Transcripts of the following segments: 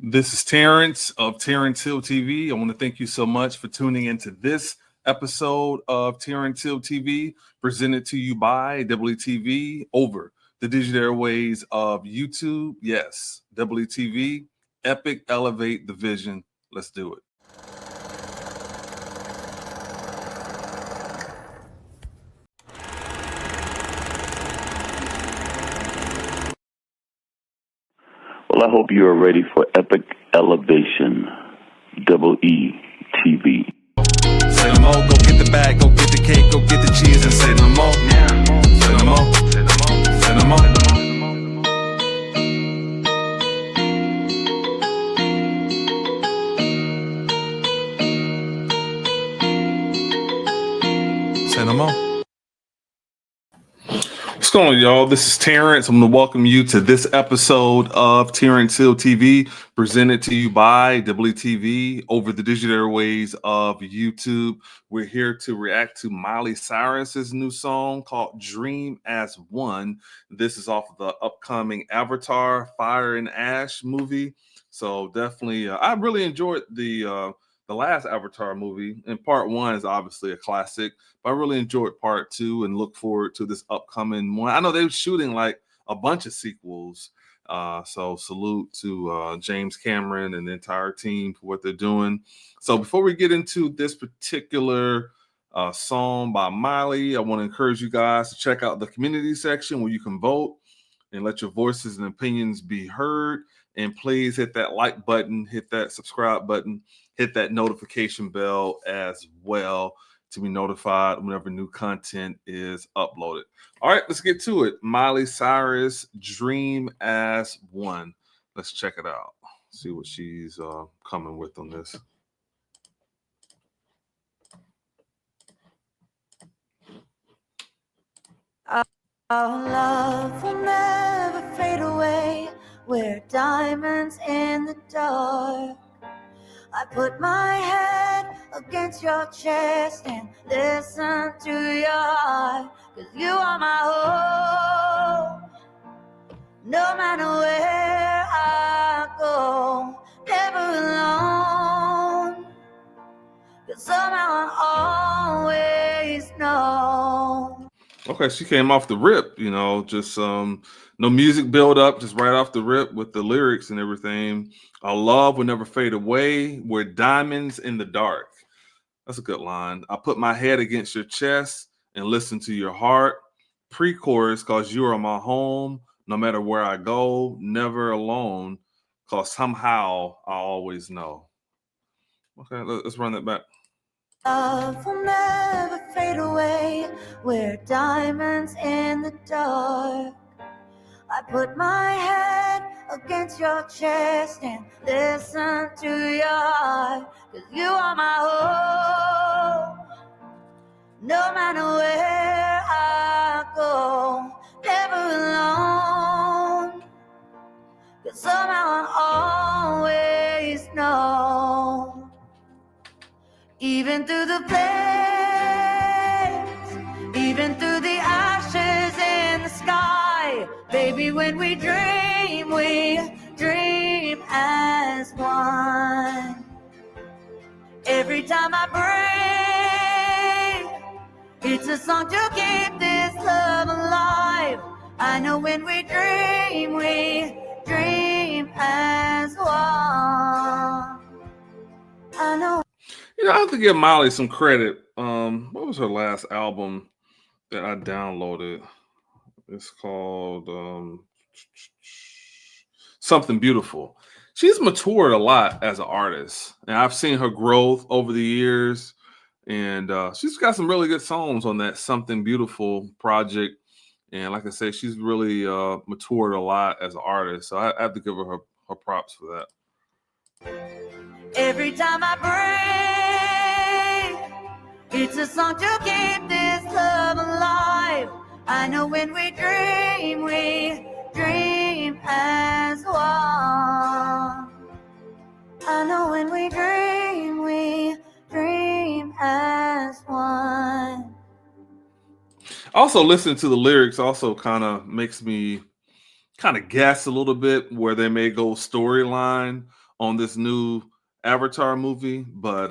This is Terrance of Terrance Hill TV. I want to thank you so much for tuning into this episode of Terrance Hill TV, presented to you by DoubleETV over the digital airways of YouTube. Yes, DoubleETV, epic, elevate the vision. Let's do it. Well, I hope you are ready for epic elevation. DoubleETV. Say no more, go get the bag, go get the cake, go get the cheese, and say no more. Say no more, say no more. Say no more. What's going on, y'all? This is Terrance. I'm going to welcome you to this episode of Terrance Hill TV, presented to you by DoubleETV over the digital airways of YouTube. We're here to react to Miley Cyrus's new song called Dream as One. This is off of the upcoming Avatar Fire and Ash movie. So definitely, I really enjoyed the last Avatar movie, and part one is obviously a classic, but I really enjoyed part two and look forward to this upcoming one. I know they were shooting like a bunch of sequels. So salute to James Cameron and the entire team for what they're doing. So before we get into this particular song by Miley, I want to encourage you guys to check out the community section where you can vote and let your voices and opinions be heard. And please hit that like button, hit that subscribe button, hit that notification bell as well to be notified whenever new content is uploaded. All right, let's get to it. Miley Cyrus, Dream as One. Let's check it out. See what she's coming with on this. Our love will never fade away. We're diamonds in the dark. I put my head against your chest and listen to your heart, 'cause you are my hope. No matter where I go, never alone, 'cause somehow I always know. Okay, she came off the rip, just no music build up, just right off the rip with the lyrics and everything. Our love will never fade away. We're diamonds in the dark. That's a good line. I put my head against your chest and listen to your heart. Pre-chorus, cause you are my home. No matter where I go, never alone, cause somehow I always know. Okay, let's run that back. Love will never fade away. We're diamonds in the dark. I put my head against your chest and listen to your heart, 'cause you are my hope. No matter where I go, never alone, 'cause somehow I always know. Even through the flames, even through the ashes in the sky, baby, when we dream as one. Every time I breathe, it's a song to keep this love alive. I know when we dream as one. I know. I have to give Miley some credit. What was her last album that I downloaded? It's called Something Beautiful. She's matured a lot as an artist, and I've seen her growth over the years. And she's got some really good songs on that Something Beautiful project. And like I said, she's really matured a lot as an artist. So I have to give her props for that. Every time I breathe, it's a song to keep this love alive. I know when we dream as one. I know when we dream as one. Also, listening to the lyrics also kind of makes me kind of guess a little bit where they may go storyline on this new Avatar movie, but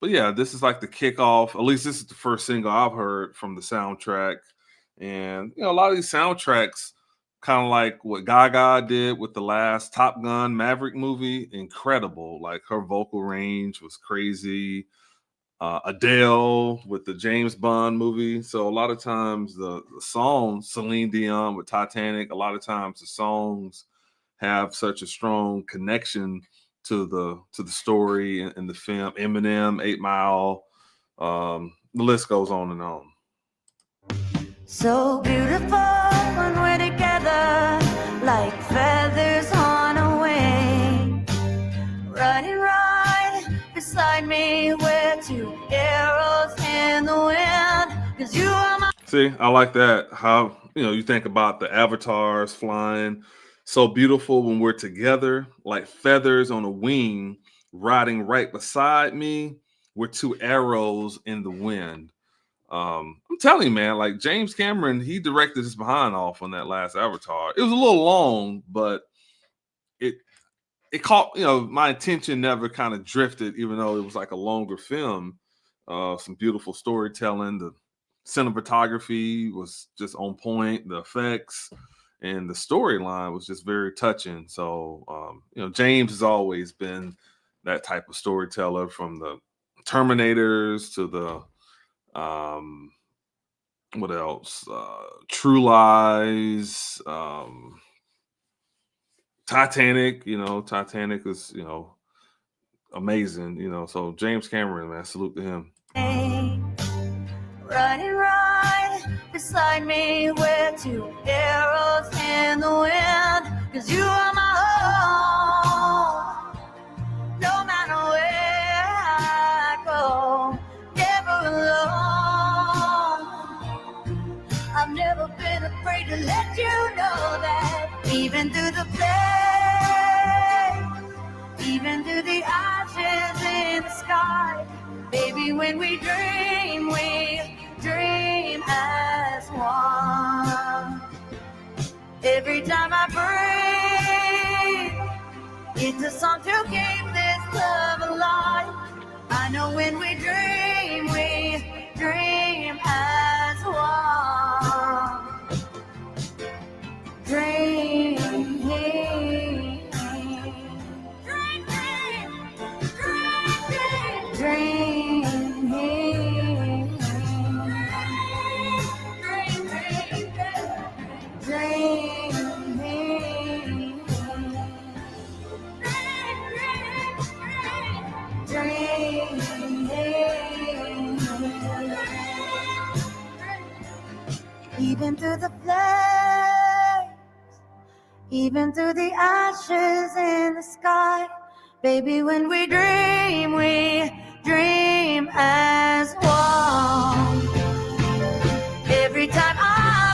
yeah, this is like the kickoff. At least this is the first single I've heard from the soundtrack. And a lot of these soundtracks, kind of like what Gaga did with the last Top Gun Maverick movie, incredible. Like her vocal range was crazy. Adele with the James Bond movie. So a lot of times the songs, Celine Dion with Titanic, a lot of times the songs have such a strong connection to the story and the film. Eminem, 8 Mile, the list goes on and on. So beautiful when we're together, like feathers on a wing. Running right beside me, we're two arrows in the wind. 'Cause you are my... See, I like that. How, you think about the avatars flying. So beautiful when we're together, like feathers on a wing, riding right beside me. We're two arrows in the wind. I'm telling you, man, like James Cameron, he directed his behind off on that last Avatar. It was a little long, but it caught, my attention never kind of drifted, even though it was like a longer film. Some beautiful storytelling. The cinematography was just on point. The effects and the storyline was just very touching. So, James has always been that type of storyteller, from the Terminators to the what else? True Lies, Titanic. Titanic is amazing. So James Cameron, man, salute to him. Running right beside me, we're two arrows in the wind. 'Cause you are my home, no matter where I go, never alone. I've never been afraid to let you know that, even through the flame, even through the ashes in the sky, baby, when we dream as one. Every time I breathe, it's a song to keep this love alive. I know when we dream as one. Dream. Even through the flames, even through the ashes in the sky, baby, when we dream as one. Every time I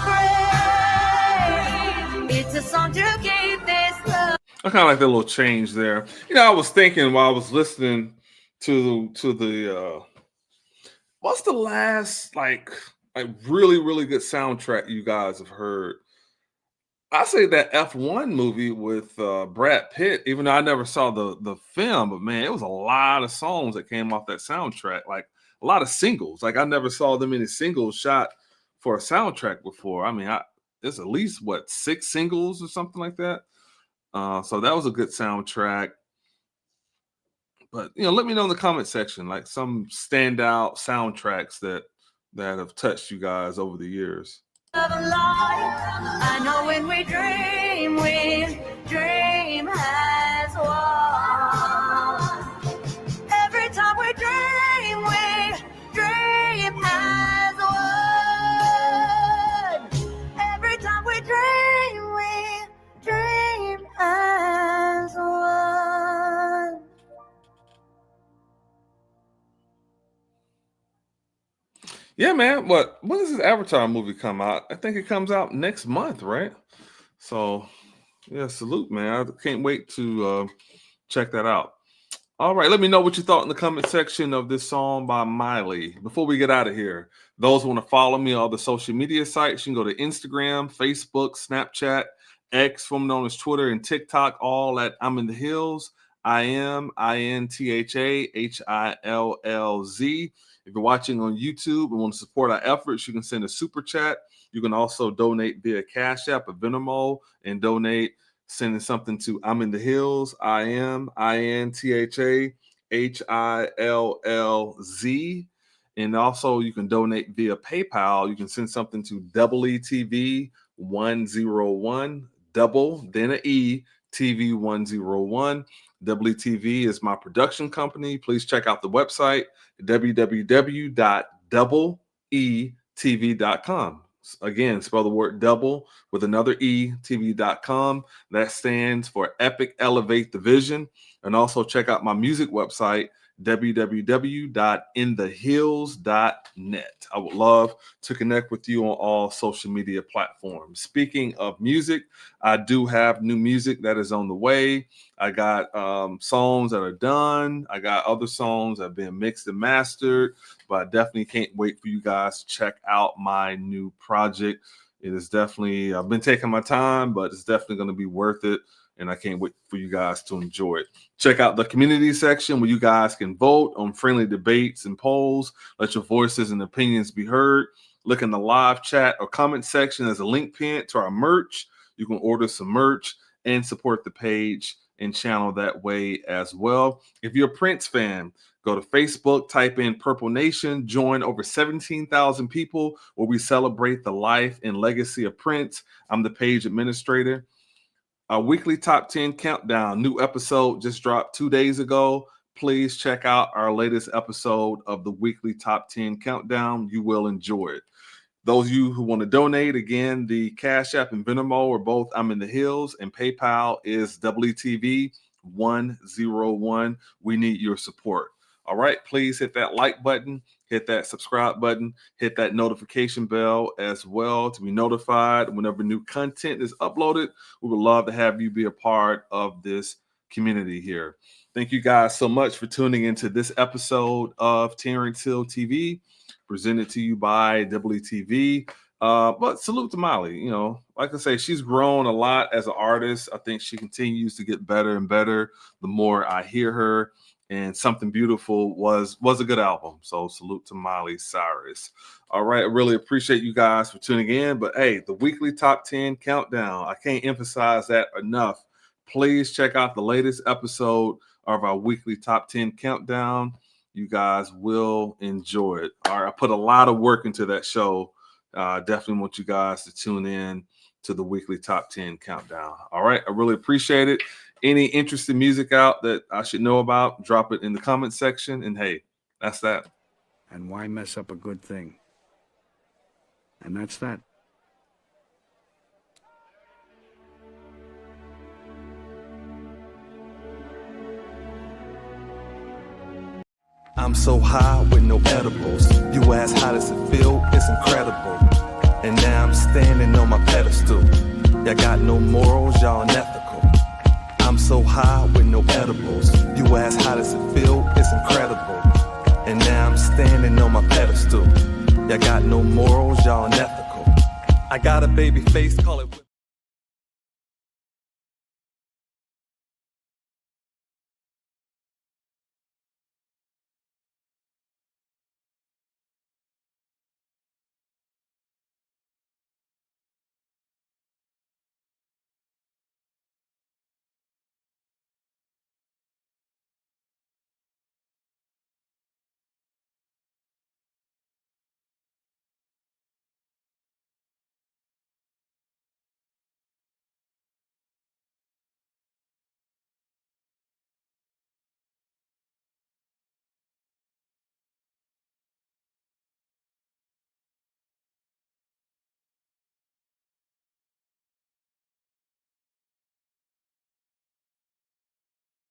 breathe, it's a song to keep this love. I kind of like that little change there. I was thinking while I was listening to the what's the last like really, really good soundtrack you guys have heard? I say that F1 movie with Brad Pitt, even though I never saw the film, but man, it was a lot of songs that came off that soundtrack, like a lot of singles. Like I never saw them many singles shot for a soundtrack before. I mean, there's at least 6 singles or something like that. So that was a good soundtrack. But let me know in the comment section, like some standout soundtracks that have touched you guys over the years. I know when we dream as one. Every time we dream as one. Every time we dream as one. Yeah, man. When does this Avatar movie come out? I think it comes out next month, right? So, yeah, salute, man. I can't wait to check that out. All right, let me know what you thought in the comment section of this song by Miley. Before we get out of here, those who want to follow me on the social media sites, you can go to Instagram, Facebook, Snapchat, X, formerly known as Twitter, and TikTok, all at I'm in the Hills. I am INTHAHILLZ. If you're watching on YouTube and want to support our efforts, you can send a super chat. You can also donate via Cash App or Venmo and donate, sending something to I'm in the Hills. I am INTHAHILLZ. And also you can donate via PayPal. You can send something to DoubleETV101, double, then an E, TV101. DoubleETV is my production company. Please check out the website, www.doubleetv.com. Again, spell the word double with another E, TV.com. That stands for Epic Elevate the Vision. And also check out my music website, www.inthehills.net. I would love to connect with you on all social media platforms. Speaking of music, I do have new music that is on the way. I got songs that are done. I got other songs that have been mixed and mastered, but I definitely can't wait for you guys to check out my new project. It is definitely, I've been taking my time, but it's definitely going to be worth it. And I can't wait for you guys to enjoy it. Check out the community section where you guys can vote on friendly debates and polls. Let your voices and opinions be heard. Look in the live chat or comment section. There's a link pinned to our merch. You can order some merch and support the page and channel that way as well. If you're a Prince fan, go to Facebook, type in Purple Nation, join over 17,000 people where we celebrate the life and legacy of Prince. I'm the page administrator. Our weekly top 10 countdown, new episode just dropped 2 days ago. Please check out our latest episode of the weekly top 10 countdown. You will enjoy it. Those of you who want to donate, again, the Cash App and Venmo are both I'm in the Hills, and PayPal is WTV101. We need your support. All right, please hit that like button, hit that subscribe button, hit that notification bell as well to be notified whenever new content is uploaded. We would love to have you be a part of this community here. Thank you guys so much for tuning into this episode of Terrance Hill TV, presented to you by DoubleETV. But salute to Miley. You know, like I say, she's grown a lot as an artist. I think she continues to get better and better the more I hear her. And Something Beautiful was a good album. So salute to Miley Cyrus. All right. I really appreciate you guys for tuning in. But hey, the weekly top 10 countdown, I can't emphasize that enough. Please check out the latest episode of our weekly top 10 countdown. You guys will enjoy it. All right. I put a lot of work into that show. Definitely want you guys to tune in to the weekly top 10 countdown. All right. I really appreciate it. Any interesting music out that I should know about, drop it in the comment section. And hey, that's that. And why mess up a good thing? And that's that. I'm so high with no edibles. You ask how does it feel? It's incredible. And now I'm standing on my pedestal. Y'all got no morals, y'all unethical. I'm so high with no edibles. You ask how does it feel? It's incredible. And now I'm standing on my pedestal. Y'all got no morals, y'all unethical. I got a baby face, call it